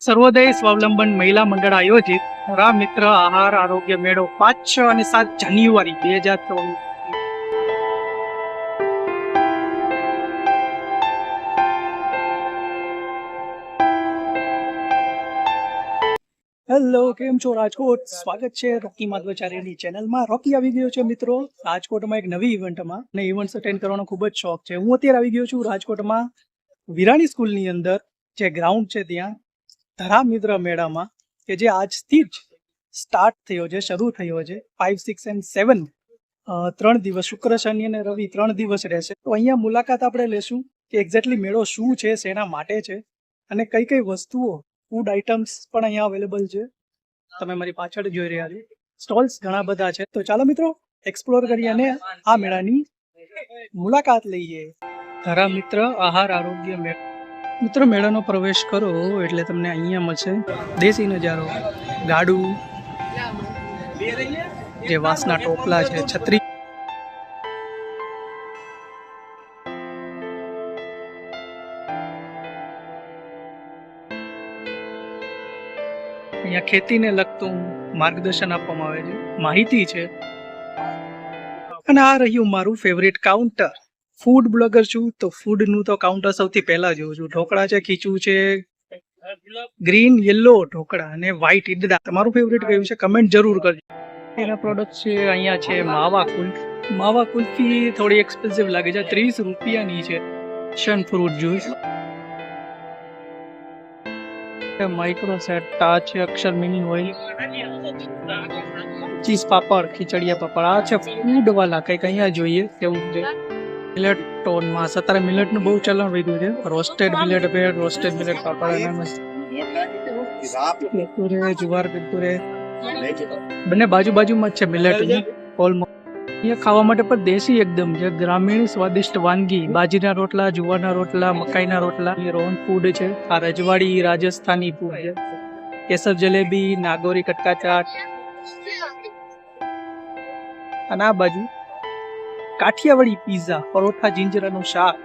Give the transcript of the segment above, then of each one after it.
સર્વોદય સ્વાવલંબન મહિલા મંડળ આયોજિત રામ મિત્ર આહાર આરોગ્ય મેળો 5, 6 અને 7 જાન્યુઆરી 2024. હેલો, કેમ છો રાજકોટ? સ્વાગત છે રોકી માધવાચાર્યની ચેનલમાં. રોકી આવી ગયો છે મિત્રો રાજકોટમાં એક નવી ઇવેન્ટમાં, અને ઇવેન્ટ્સ અટેન્ડ કરવાનો ખૂબ જ શોખ છે. હું અત્યારે આવી ગયો છું રાજકોટમાં વિરાણી સ્કૂલની અંદર જે ગ્રાઉન્ડ છે ત્યાં ધરા મિત્ર મેળામાં, કે જે આજથી જ સ્ટાર્ટ થયો છે, શરૂ થયો છે. 5, 6 and 7 3 દિવસ, શુક્ર, શનિ અને રવિ 3 દિવસ રહેશે. તો અહીંયા મુલાકાત આપણે લેશું કે એક્ઝેક્ટલી મેળો શું છે, શેના માટે છે, અને કઈ કઈ વસ્તુઓ, ફૂડ આઇટમ્સ પણ અહીંયા અવેલેબલ છે. તમે મારી પાછળ જોઈ રહ્યા છો, સ્ટોલ્સ ઘણા બધા છે. તો ચાલો મિત્રો એક્સપ્લોર કરીએ અને આ મેળાની મુલાકાત લઈએ. ધરા મિત્ર આહાર આરોગ્ય મેળો. મિત્રો, મેળાનો પ્રવેશ કરો એટલે તમને અહીંયા મળશે દેશી નજારો, ગાડું, જે વાંસના ટોપલા છે, છત્રી, અહીંયા ખેતીને લગતું માર્ગદર્શન આપવામાં આવે છે, માહિતી છે. અને આ રહ્યું મારું ફેવરેટ કાઉન્ટર. ફૂડ બ્લોગર છું તો ફૂડનું તો કાઉન્ટર સૌથી પહેલા જોઉં છું. ઢોકળા છે, ખીચું છે, ગ્રીન, યલો ઢોકળા અને વ્હાઈટ ઈદડા. તમારું ફેવરેટ કયું છે કમેન્ટ જરૂર કરજો. એના પ્રોડક્ટ છે અહીંયા છે માવા કુલ્ફી. માવા કુલ્ફી થોડી એક્સપેન્સિવ લાગે છે, 30 રૂપિયાની છે. શન ફ્રૂટ જ્યુસ, માઇક્રો સેટ, આ છે અક્ષર મિની ઓઇલ, ચીઝ પાપડ, ખીચડિયા પાપડ. આ છે ફૂડ વાલા, કંઈક અહીંયા જોઈએ કેવું છે. મિલેટ ટોનમાં અત્યારે મિલેટનું બહુ ચલણ વધ્યું છે. Roasted millet bread, roasted millet papad, jowar Kurkure બંને બાજુમાં જ છે મિલેટ. અહીંયા ખાવા માટે પણ દેશી એકદમ છે, ગ્રામીણ સ્વાદિષ્ટ વાનગી. બાજરીના રોટલા, જુવારના રોટલા, મકાઈના રોટલા. રોહન ફૂડ છે. આ રજવાડી રાજસ્થાની ફૂડ છે. કેસર જલેબી, નાગોરી કટકા ચાટ. અને આ બાજુ કાઠિયાવાડી પીઝા, પરોઠા, જીંજરાનું શાક,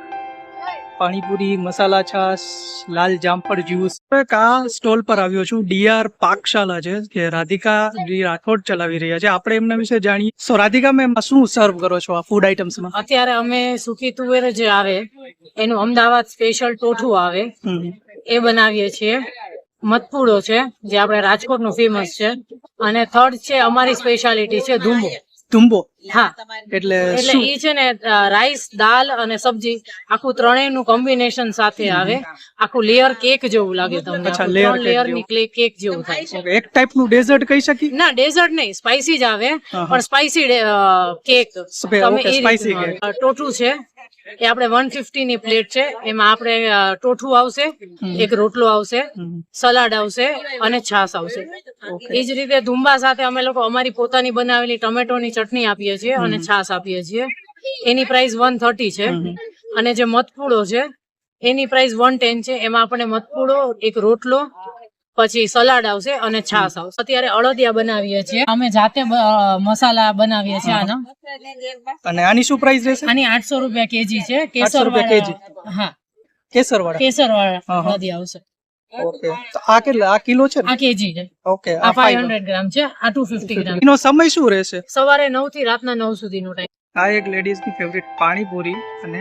પાણીપુરી, મસાલા છાશ, લાલ જામફળ જ્યુસ. આ સ્ટોલ પર આવ્યો છું. ડીઆર પાકશાલા છે, કે રાધિકા રાઠોડ ચલાવી રહ્યા છે. આપણે એમના વિશે જાણીએ. સો રાધિકા મેમ, શું સર્વ કરો છો આ ફૂડ આઇટમ્સમાં? અત્યારે અમે સૂકી તુવેર જે આવે એનું અમદાવાદ સ્પેશિયલ ટોઠું આવે એ બનાવીએ છીએ. મતપુડો છે જે આપણે રાજકોટ નું ફેમસ છે. અને થર્ડ છે અમારી સ્પેશિયાલિટી છે ધુંબો. ધુંબો, હા, એટલે ઈ છે ને રાઈસ, દાલ અને સબ્જી, આખું ત્રણેયનું કોમ્બિનેશન સાથે આવે. આખું લેયર કેક જેવું લાગે તમને. 3 લેયર ની કેક જેવું થાય. એક ટાઈપનું ડેઝર્ટ કહી શકી? ના, ડેઝર્ટ નહીં, સ્પાઇસી જ આવે, પણ સ્પાઇસી કેક. Spicy cake. ટોઠું છે એ આપણે 150 ની પ્લેટ છે. એમાં આપણે ટોઠું આવશે, એક રોટલો આવશે, સલાડ આવશે અને છાશ આવશે. એ જ રીતે ધુંબા સાથે અમે લોકો અમારી પોતાની બનાવેલી ટમેટોની ચટણી આપીએ છીએ અને છાશ આપીએ છીએ. એની પ્રાઇસ 130 છે. અને જે મતપુડો છે એની પ્રાઇસ 110 છે. એમાં આપણે મતપુડો, એક રોટલો, પછી સલાડ આવશે અને છાશ આવશે. અત્યારે અળદિયા બનાવીએ છીએ અમે જાતે, મસાલા બનાવીએ છીએ આનો. અને આની શું પ્રાઇસ રહેશે? આની 800 રૂપિયા કેજી છે. કેસર કેજી? હા, કેસર વાળા અળદિયા આવશે. ઓકે, તો આ કેટલા? આ કિલો છે ને? આ કેજી છે. ઓકે, આ 500 ગ્રામ છે. આ 250 ગ્રામ. એનો સમય શું રહેશે? સવારે 9 થી રાતના 9 સુધીનો ટાઈમ. આ એક લેડીઝની ફેવરિટ પાણીપુરી અને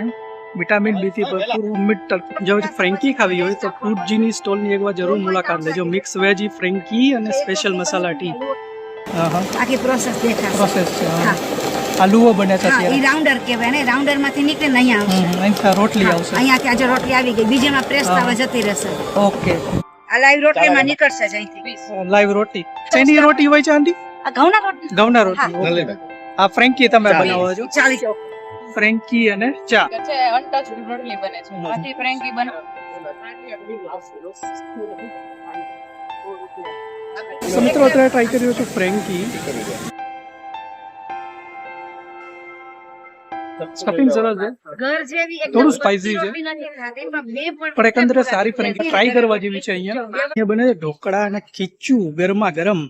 વિટામિન બી થી ભરપૂર હોમમેડ તરફી. જો ફ્રેન્કી ખાવી હોય તો ફૂડજીની સ્ટોલની એકવાર જરૂર મુલાકાત લેજો. મિક્સ વેજી ફ્રેન્કી અને સ્પેશિયલ મસાલા ટી. આખી પ્રોસેસ દેખાશે. પ્રોસેસ છે. આ લુઓ બને છે હા, અત્યારે. ઈ રાઉન્ડર કહેવાય ને. રાઉન્ડર માંથી નીકળે ને અહીંયા આવશે. અહીં રોટલી આવશે. અહીંયા કે આજે રોટલી આવી ગઈ, બીજામાં પ્રેસ થવા જતી રહેશે. ઓકે, આ લાઈવ રોટલીમાં નીકળશે જ અહીંથી. લાઈવ રોટી. શેની રોટી હોય છે આંટી? આ ઘઉંના રોટલી. ઘઉંના રોટી. આ ફ્રેન્કી તમે બનાવો છો? 40. ફ્રેન્કી અને ચા. અનટચ રોટલી બને છે. આથી ફ્રેન્કી બને. મિત્રો અત્યારે ટ્રાય કર્યો છું ફ્રેન્કી. સ્ટફિંગ સરસ છે, ઘર જેવી થોડું સ્પાઇસી છે, પણ એકંદરે સારી ફ્રેન્કી ટ્રાય કરવા જેવી છે. અહીંયા બને છે ઢોકળા અને ખીચું ગરમા ગરમ.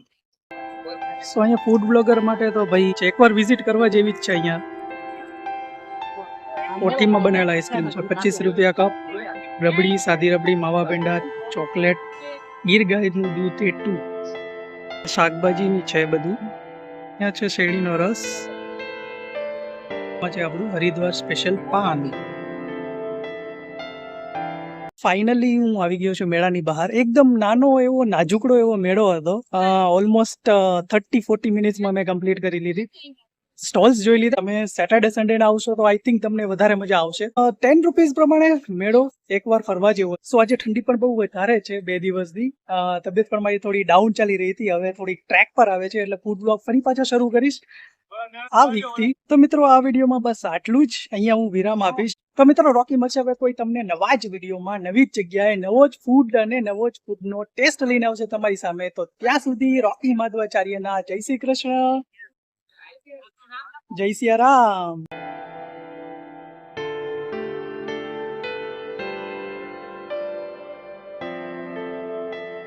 સો અહીંયા ફૂડ બ્લોગર માટે તો ભાઈ એકવાર વિઝિટ કરવા જેવી જ છે. અહીંયા કોઠીમાં બનેલા આઈસ્ક્રીમ છે, 25 રૂપિયા કપ. રબડી, સાદી રબડી, માવા પેંડા, ચોકલેટ, ગીર ગાયનું દૂધ એટલું, શાકભાજીની છે બધું. ત્યાં છે શેરડીનો રસ, છે આપણું હરિદ્વાર સ્પેશિયલ પાન. ફાઇનલી હું આવી ગયો છું મેળાની બહાર. એકદમ નાનો એવો નાજુકડો એવો મેળો હતો. ઓલમોસ્ટ 30-40 મિનિટ્સમાં મેં કમ્પ્લીટ કરી લીધી. સ્ટોલ્સ જોઈ લીધા. તમે સેટરડે સન્ડે ના આવશો તો આઈ થિંક તમને વધારે મજા આવશે. 10 રૂપીઝ પ્રમાણે મેળો એકવાર ફરવા જેવો. સો આજે ઠંડી પણ બહુ વધારે છે 2 દિવસથી. તબિયત પણ મારી થોડી ડાઉન ચાલી રહી હતી. હવે થોડી ટ્રેક પર આવે છે એટલે ફૂડ બ્લોગ ફરી પાછા શરૂ કરીશ આ વીકથી. તો મિત્રો આ વિડીયોમાં બસ આટલું જ. અહીંયા હું વિરામ આપીશ. તો મિત્રો રોકી મળશે હવે કોઈ તમને નવા જ વિડીયોમાં નવી જ જગ્યાએ નવો જ ફૂડ અને નવો જ ફૂડનો ટેસ્ટ લઈને આવશે તમારી સામે. તો ત્યાં સુધી રોકી માધવાચાર્યના જય શ્રી કૃષ્ણ, જય સિયા રામ.